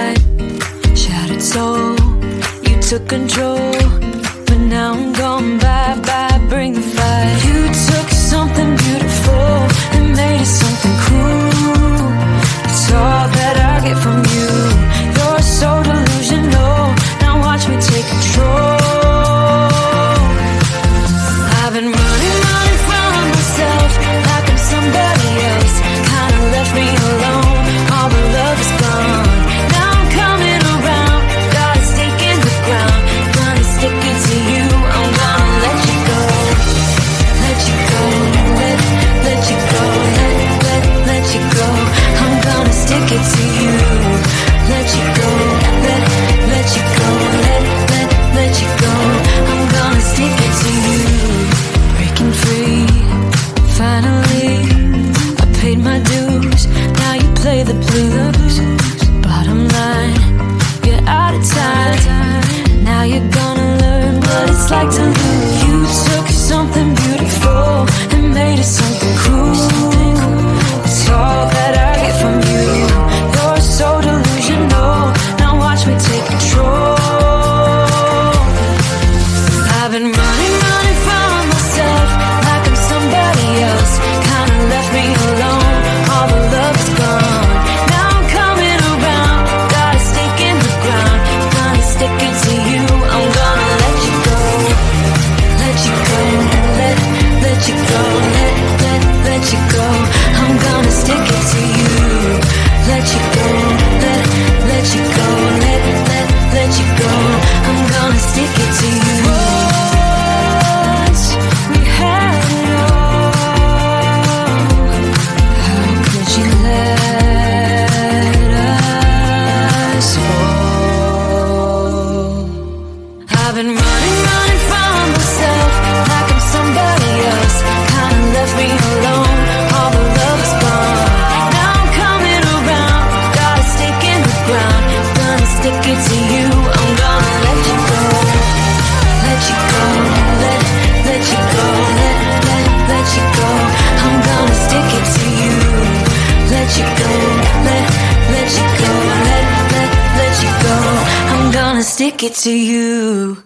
fight. Shattered soul, you took control, but now I'm gone, bye-bye, bring the fight. You took something beautiful and made it something cruel. It's all that I get from you. You're so delusional, now watch me take control. I've been running from myself like I'm somebody else. Kinda left me alone, all the love is gone. Now I'm coming around, got a stake in the ground. Gonna stick it to you, I'm gonna let you go. Let you go, let you go, let you go. I'm gonna stick it to you. Let you go, let you go, let you go. I'm gonna stick it to you. Breaking free, finally, I paid my dues. Now you play the blues. Bottom line, you're out of time. Now you're gonna learn what it's like to lose. You took something beautiful and made it something cruel. It's all that I get from you. You're so delusional, now watch me take control. I've been running from myself like I'm somebody else. Kinda left me alone, all the love is gone. Now I'm coming around, got a stake in the ground. Gonna stick it to you, I'm gonna let you go. Let you go, let you go, let you go. I'm gonna stick it to you. Let you go, let you go, let you go. I'm gonna stick it to you. Once we had it all, how could you let us fall? I've been running from myself like I'm somebody else. Kinda left me alone, all the love is gone. Now I'm coming around, got a stake in the ground. Gonna stick it to you, I'm gonna let you go. Let you go, let you go, let you go. I'm gonna stick it to you. Let you go, let you go, let you go. I'm gonna stick it to you.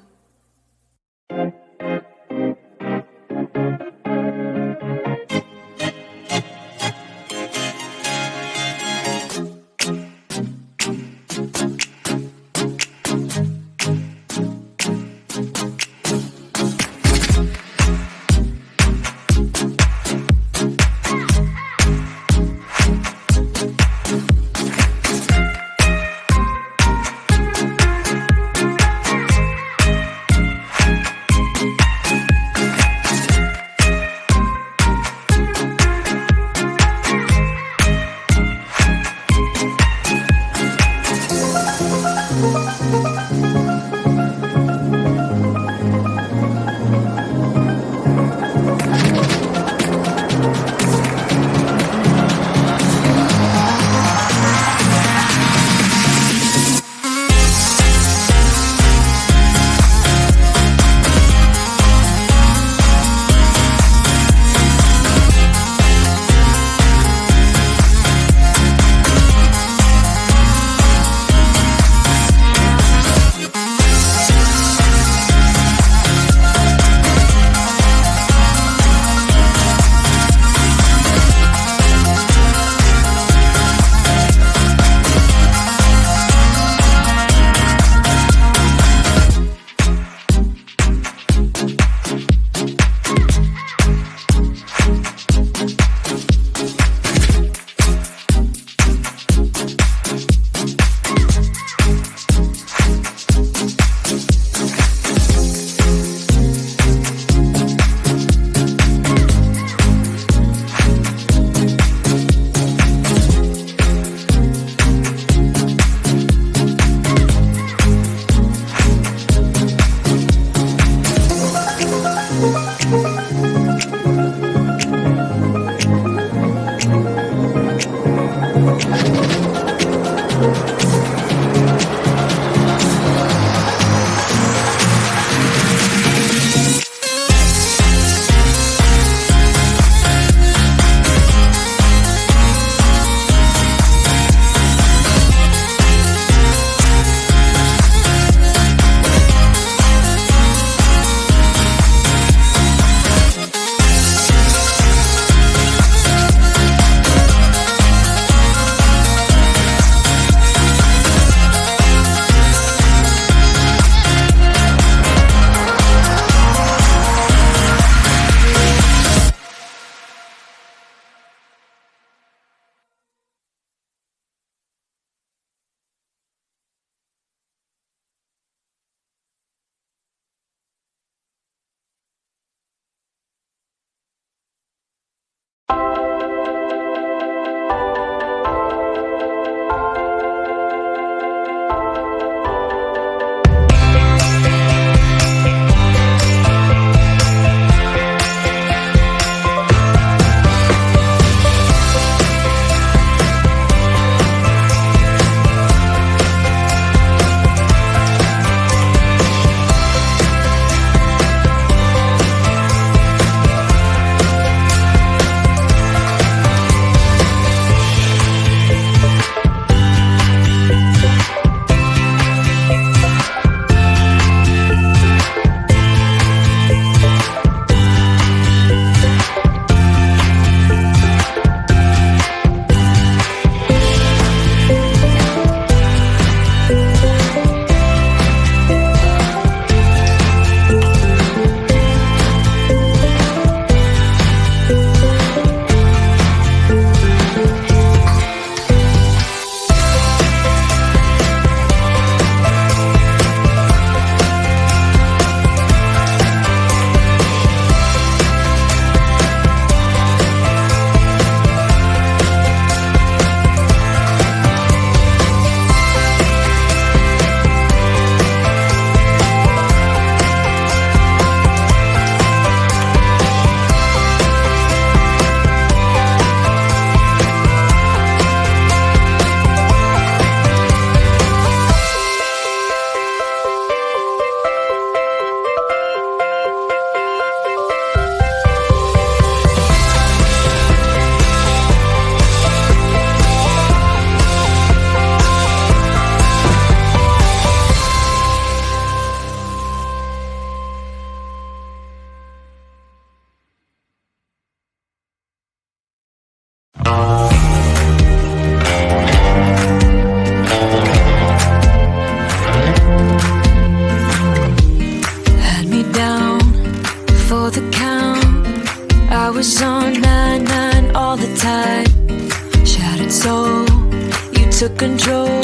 took control,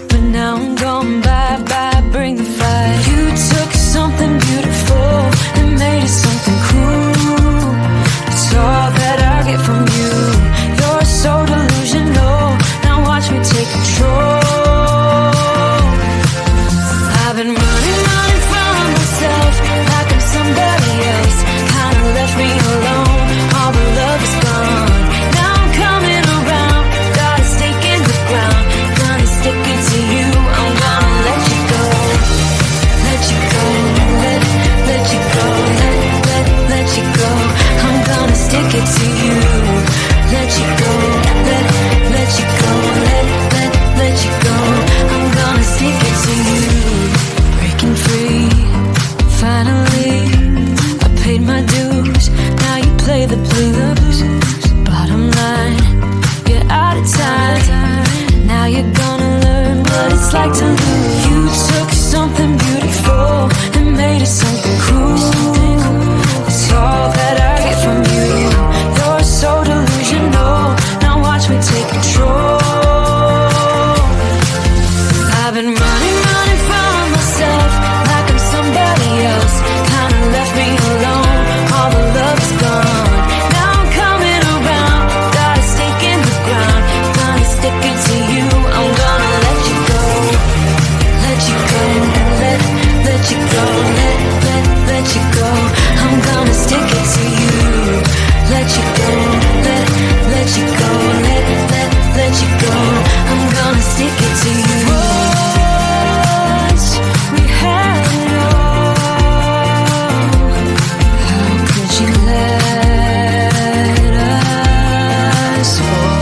but now I'm gone. Bye bye, bring the fire. You took something beautiful and made it something cruel. It's all that I get from you. You're so delusional. Now watch me take control. I've been running from myself like I'm somebody else. Kinda left me alone. All the love is gone. Now I'm coming around. Got a stake in the ground. Gonna stick it to you. I'm gonna let you go. Let you go. Let you go. Let you go. I'm gonna stick it to you. Let you go. Let you go. Let you go. I'm gonna stick it to you. Breaking free. Finally, I paid my dues. Now you play the blues. Bottom line, you're out of time. Now you're gonna learn what it's like to lose. You took something beautiful and made it something cruel. It's all that I get from you. You're so delusional. Now watch me take control. I've been running from myself like I'm somebody else. Kinda left me alone. All the love is gone. Now I'm coming around. Got a stake in the ground. Gonna stick it to you. I'm gonna let you go. Let you go. Let you go. Let you go. I'm gonna stick it to you. Let you go. Let you go. Let you go. I'm gonna stick it to you. Once we had it all. How could you let us fall?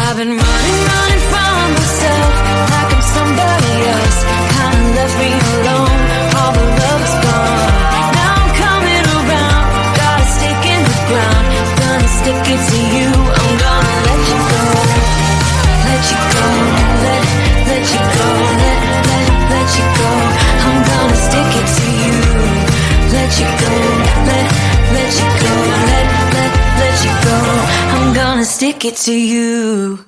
I've been running from myself like I'm somebody else. Kinda left me alone. All the love is gone. Now I'm coming around. Got a stake in the ground. Gonna stick it to you. I'm gonna let you go. Let you go. Let you go. Let you go. I'm gonna stick it to you. Let you go. Let you go. Let you go. I'm gonna stick it to you.